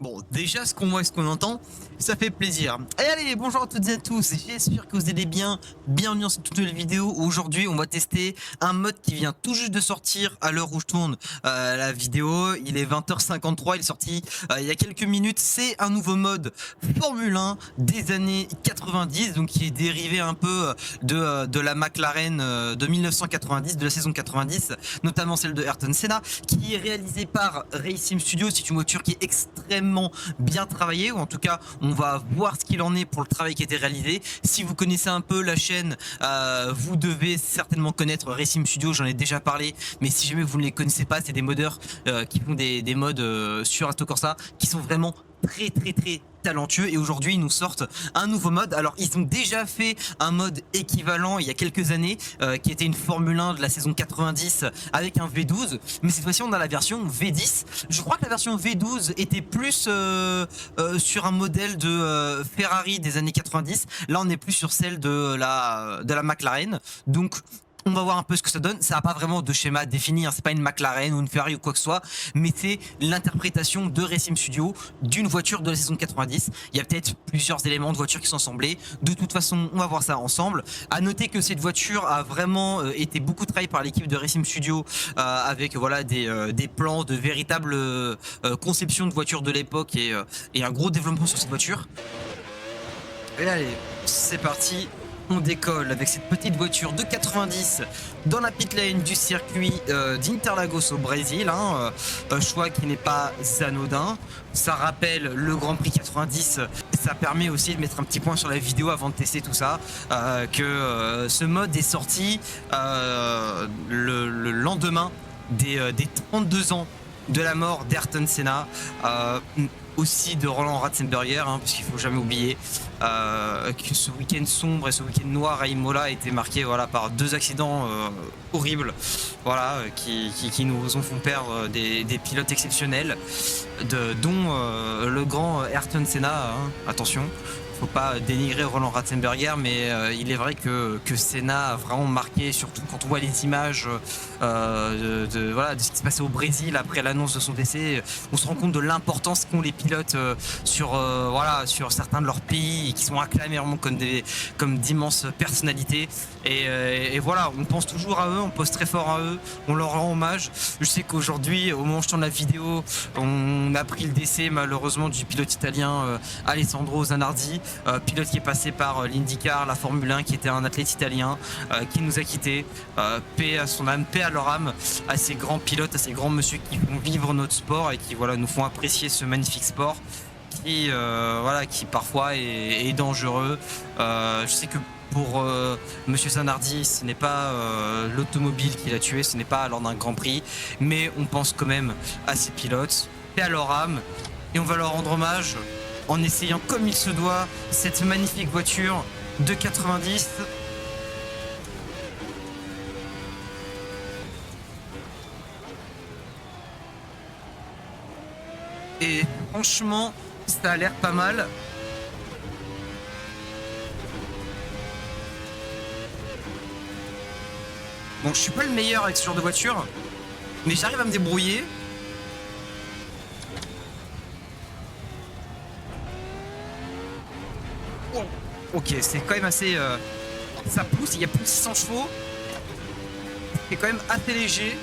Bon, déjà, ce qu'on voit et ce qu'on entend, ça fait plaisir. Et allez, bonjour à toutes et à tous, j'espère que vous allez bien. Bienvenue dans cette toute nouvelle vidéo. Aujourd'hui, on va tester un mode qui vient tout juste de sortir à l'heure où je tourne la vidéo. Il est 20h53, il est sorti il y a quelques minutes. C'est un nouveau mode Formule 1 des années 90, donc qui est dérivé un peu de la McLaren de 1990, de la saison 90, notamment celle de Ayrton Senna, qui est réalisée par Racing Studio. C'est une voiture qui est extrêmement bien travaillé, ou en tout cas on va voir ce qu'il en est pour le travail qui a été réalisé. Si vous connaissez un peu la chaîne, vous devez certainement connaître Racing Studio, j'en ai déjà parlé, mais si jamais vous ne les connaissez pas, c'est des modeurs qui font des mods sur Assetto Corsa qui sont vraiment très talentueux, et aujourd'hui ils nous sortent un nouveau mode. Alors ils ont déjà fait un mode équivalent il y a quelques années qui était une Formule 1 de la saison 90 avec un V12, mais cette fois-ci on a la version V10. Je crois que la version V12 était plus sur un modèle de Ferrari des années 90. Là on est plus sur celle de la McLaren, donc on va voir un peu ce que ça donne. Ça n'a pas vraiment de schéma défini, hein. C'est pas une McLaren ou une Ferrari ou quoi que ce soit, mais c'est l'interprétation de Racing Studio d'une voiture de la saison 90. Il y a peut-être plusieurs éléments de voiture qui sont assemblés. De toute façon, on va voir ça ensemble. À noter que cette voiture a vraiment été beaucoup travaillée par l'équipe de Racing Studio avec voilà des plans de véritable conception de voiture de l'époque et un gros développement sur cette voiture. Et allez, c'est parti. On décolle avec cette petite voiture de 90 dans la pit lane du circuit d'Interlagos au Brésil, hein, choix qui n'est pas anodin. Ça rappelle le Grand Prix 90, ça permet aussi de mettre un petit point sur la vidéo avant de tester tout ça, que ce mode est sorti le lendemain des 32 ans de la mort d'Ayrton Senna, aussi de Roland Ratzenberger, hein, puisqu'il faut jamais oublier que ce week-end sombre et ce week-end noir à Imola a été marqué, voilà, par deux accidents horribles, voilà, qui nous ont fait perdre des pilotes exceptionnels, dont le grand Ayrton Senna, hein, attention. Faut pas dénigrer Roland Ratzenberger, mais il est vrai que Senna a vraiment marqué, surtout quand on voit les images voilà, de ce qui se passait au Brésil après l'annonce de son décès. On se rend compte de l'importance qu'ont les pilotes voilà, sur certains de leurs pays, et qui sont acclamés vraiment comme d'immenses personnalités. Et voilà, on pense toujours à eux, on pense très fort à eux, on leur rend hommage. Je sais qu'aujourd'hui, au moment où je tourne la vidéo, on a pris le décès malheureusement du pilote italien Alessandro Zanardi, pilote qui est passé par l'IndyCar, la Formule 1, qui était un athlète italien, qui nous a quittés. Paix à son âme, paix à leur âme, à ces grands pilotes, à ces grands monsieur qui font vivre notre sport et qui, voilà, nous font apprécier ce magnifique sport qui, voilà, qui parfois est dangereux. Je sais que pour Monsieur Zanardi, ce n'est pas l'automobile qui l'a tué, ce n'est pas lors d'un Grand Prix, mais on pense quand même à ces pilotes, paix à leur âme, et on va leur rendre hommage en essayant comme il se doit cette magnifique voiture de 90. Et franchement, ça a l'air pas mal. Bon, je suis pas le meilleur avec ce genre de voiture, mais j'arrive à me débrouiller. Ok, c'est quand même assez... ça pousse, il y a plus de 600 chevaux. C'est quand même assez léger.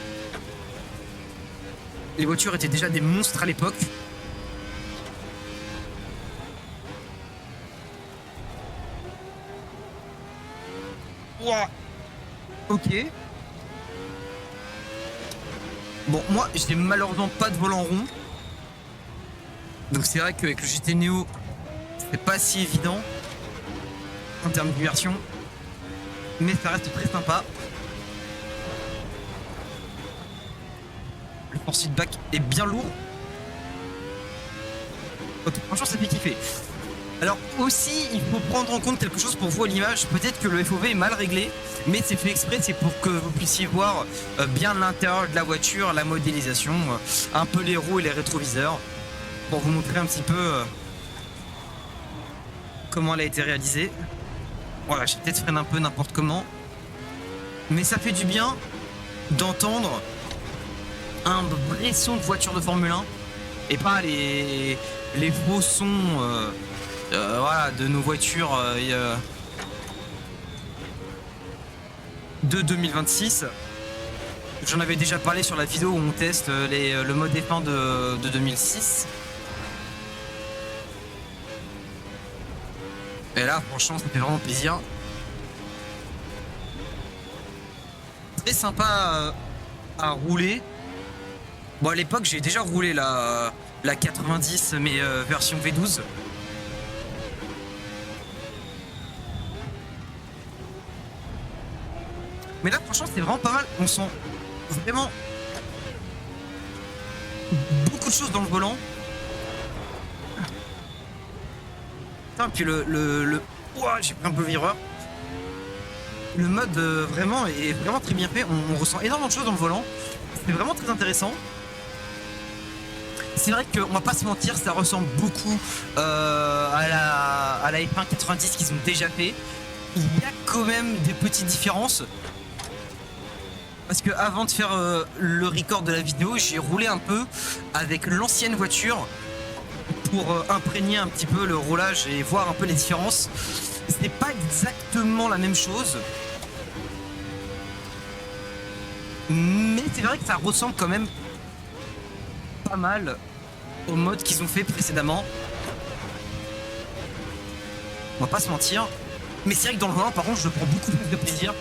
Les voitures étaient déjà des monstres à l'époque. Ouah. Ok. Bon, moi, j'ai malheureusement pas de volant rond. Donc c'est vrai qu'avec le GT Neo, c'est pas si évident en termes d'immersion, mais ça reste très sympa. Le force feedback est bien lourd. Ok, franchement ça fait kiffer. Alors aussi, il faut prendre en compte quelque chose pour vous à l'image. Peut-être que le FOV est mal réglé, mais c'est fait exprès, c'est pour que vous puissiez voir bien l'intérieur de la voiture, la modélisation, un peu les roues et les rétroviseurs, pour vous montrer un petit peu comment elle a été réalisée. Voilà, j'ai peut-être freiné un peu n'importe comment, mais ça fait du bien d'entendre un vrai son de voiture de Formule 1 et pas les faux sons voilà, de nos voitures de 2026. J'en avais déjà parlé sur la vidéo où on teste le mode F1 de 2006. Et là, franchement, ça fait vraiment plaisir. Très sympa à rouler. Bon, à l'époque, j'ai déjà roulé la 90, mais version V12. Mais là, franchement, c'est vraiment pas mal. On sent vraiment beaucoup de choses dans le volant. Putain, puis ouah, j'ai pris un peu vireur. Le mode vraiment est vraiment très bien fait. On ressent énormément de choses dans le volant. C'est vraiment très intéressant. C'est vrai qu'on va pas se mentir, ça ressemble beaucoup à la F1 90 qu'ils ont déjà fait. Il y a quand même des petites différences. Parce que avant de faire le record de la vidéo, j'ai roulé un peu avec l'ancienne voiture pour imprégner un petit peu le roulage et voir un peu les différences. C'est pas exactement la même chose. Mais c'est vrai que ça ressemble quand même pas mal au mode qu'ils ont fait précédemment. On va pas se mentir. Mais c'est vrai que dans le volant, par contre, je prends beaucoup plus de plaisir.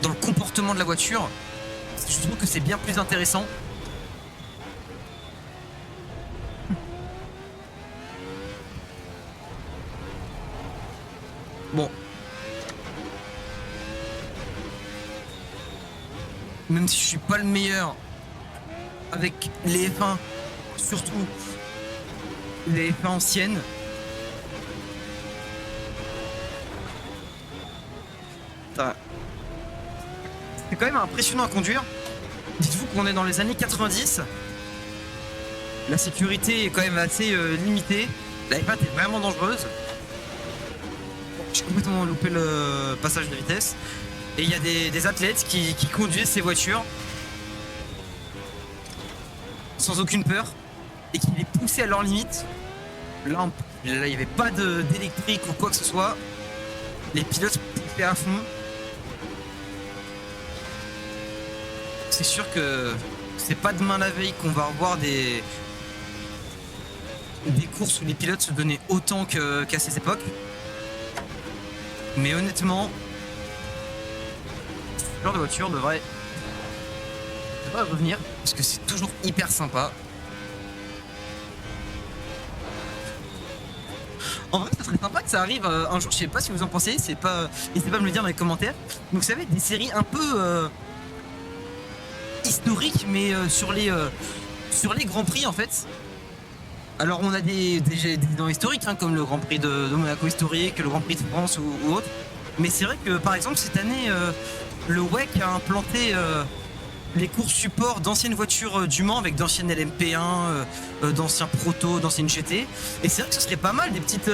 Dans le comportement de la voiture, je trouve que c'est bien plus intéressant. Bon. Même si je suis pas le meilleur avec les F1, surtout les F1 anciennes. C'est quand même impressionnant à conduire. Dites-vous qu'on est dans les années 90. La sécurité est quand même assez limitée. La F1 est vraiment dangereuse. J'ai complètement loupé le passage de vitesse. Et il y a des athlètes qui conduisent ces voitures sans aucune peur et qui les poussaient à leur limite. Là, il n'y avait pas d'électrique ou quoi que ce soit. Les pilotes poussaient à fond. C'est sûr que c'est pas demain la veille qu'on va revoir des courses où les pilotes se donnaient autant qu'à ces époques. Mais honnêtement, ce genre de voiture devrait revenir parce que c'est toujours hyper sympa. En vrai, ça serait sympa que ça arrive un jour. Je sais pas si vous en pensez. N'hésitez pas à me le dire dans les commentaires. Donc, vous savez, des séries un peu historiques, mais sur les grands prix en fait. Alors, on a des événements historiques, hein, comme le Grand Prix de Monaco historique, le Grand Prix de France ou autre. Mais c'est vrai que par exemple cette année, le WEC a implanté les courses support d'anciennes voitures du Mans avec d'anciennes LMP1, d'anciens Proto, d'anciennes GT. Et c'est vrai que ce serait pas mal des petites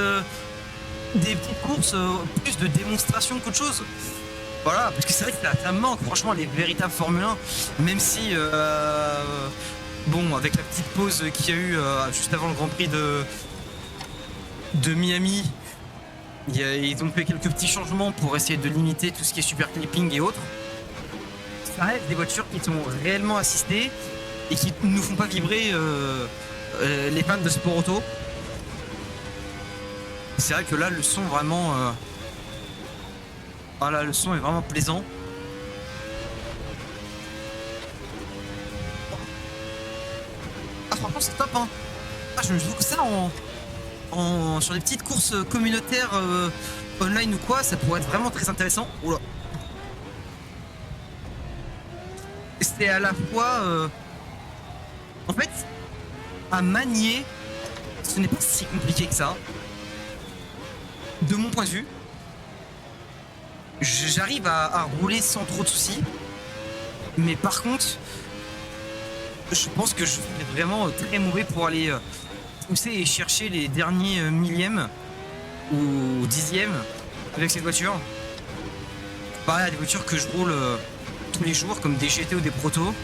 courses plus de démonstration qu'autre chose. Voilà, parce que c'est vrai que ça manque franchement les véritables Formule 1, même si bon, avec la petite pause qu'il y a eu juste avant le Grand Prix de Miami, ils ont fait quelques petits changements pour essayer de limiter tout ce qui est super clipping et autres. Ça reste des voitures qui sont réellement assistées et qui ne nous font pas vibrer les fans de sport auto. C'est vrai que là, le son vraiment... voilà, le son est vraiment plaisant. Ah, franchement, c'est top, hein. Ah, je trouve que ça sur des petites courses communautaires online ou quoi, ça pourrait être vraiment très intéressant. Oula. C'est à la fois en fait à manier, ce n'est pas si compliqué que ça de mon point de vue. J'arrive à rouler sans trop de soucis, mais par contre je pense que je serais vraiment très mauvais pour aller pousser et chercher les derniers millièmes ou dixièmes avec cette voiture. Pareil à des voitures que je roule tous les jours comme des GT ou des Proto.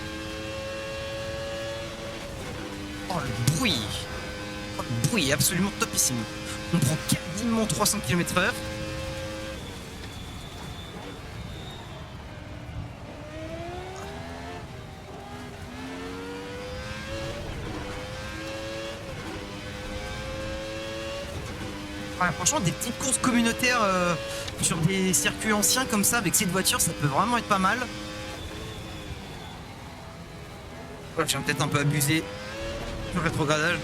Oh le bruit. Oh, le bruit est absolument topissime. On prend quasiment 300 km/h. Ouais, franchement, des petites courses communautaires sur des circuits anciens comme ça avec cette voiture, ça peut vraiment être pas mal. Ouais, j'ai peut-être un peu abusé du rétrogradage.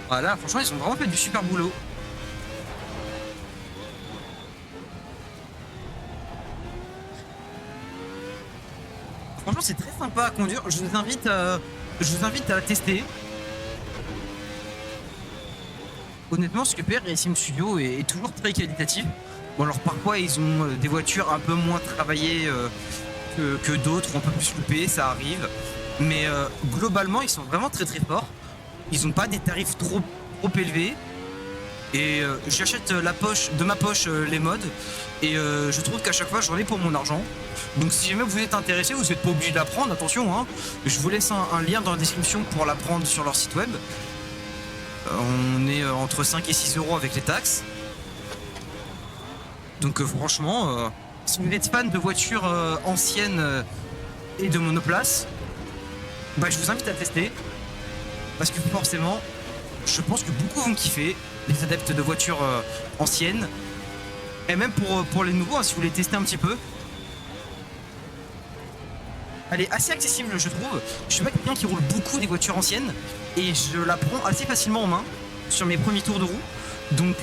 Voilà, franchement, ils ont vraiment fait du super boulot. Franchement, c'est très sympa à conduire. Je vous invite à tester. Honnêtement, Scooper Racing Studio est toujours très qualitatif. Bon, alors parfois, ils ont des voitures un peu moins travaillées que d'autres, un peu plus loupées, ça arrive. Mais globalement, ils sont vraiment très très forts. Ils n'ont pas des tarifs trop élevés. Et j'achète de ma poche les mods. Et je trouve qu'à chaque fois, j'en ai pour mon argent. Donc si jamais vous êtes intéressé, vous n'êtes pas obligé de la prendre, attention, hein. Je vous laisse un lien dans la description pour la prendre sur leur site web. On est entre 5 et 6 euros avec les taxes. Donc franchement, si vous êtes fan de voitures anciennes et de monoplace, bah, je vous invite à tester. Parce que forcément, je pense que beaucoup vont kiffer, les adeptes de voitures anciennes. Et même pour les nouveaux, hein, si vous voulez tester un petit peu. Elle est assez accessible, je trouve. Je suis pas quelqu'un qui roule beaucoup des voitures anciennes. Et je la prends assez facilement en main sur mes premiers tours de roue. Donc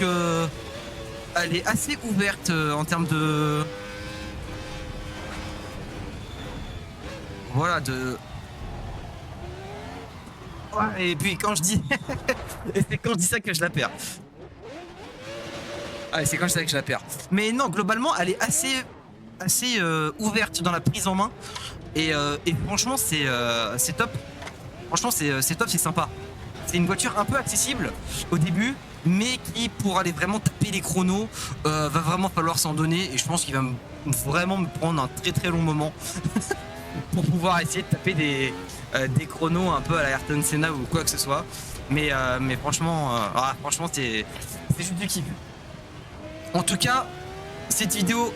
elle est assez ouverte en termes de... Voilà, de... Ouais, et puis quand je dis... c'est quand je dis ça que je la perds. Ah, c'est quand je dis ça que je la perds. Mais non, globalement, elle est assez ouverte dans la prise en main. Et franchement, c'est top. Franchement, c'est top, c'est sympa. C'est une voiture un peu accessible au début, mais qui, pour aller vraiment taper les chronos, va vraiment falloir s'en donner. Et je pense qu'il va vraiment me prendre un très très long moment pour pouvoir essayer de taper des chronos un peu à la Ayrton Senna ou quoi que ce soit. Mais franchement, franchement, c'est juste du kiff. En tout cas, cette vidéo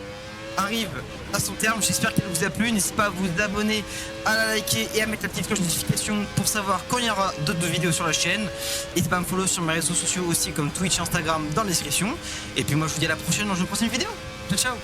arrive à son terme. J'espère qu'elle vous a plu. N'hésitez pas à vous abonner, à la liker et à mettre la petite cloche de notification pour savoir quand il y aura d'autres vidéos sur la chaîne. N'hésitez pas à me follow sur mes réseaux sociaux aussi comme Twitch, Instagram dans la description. Et puis moi je vous dis à la prochaine dans une prochaine vidéo. Ciao ciao.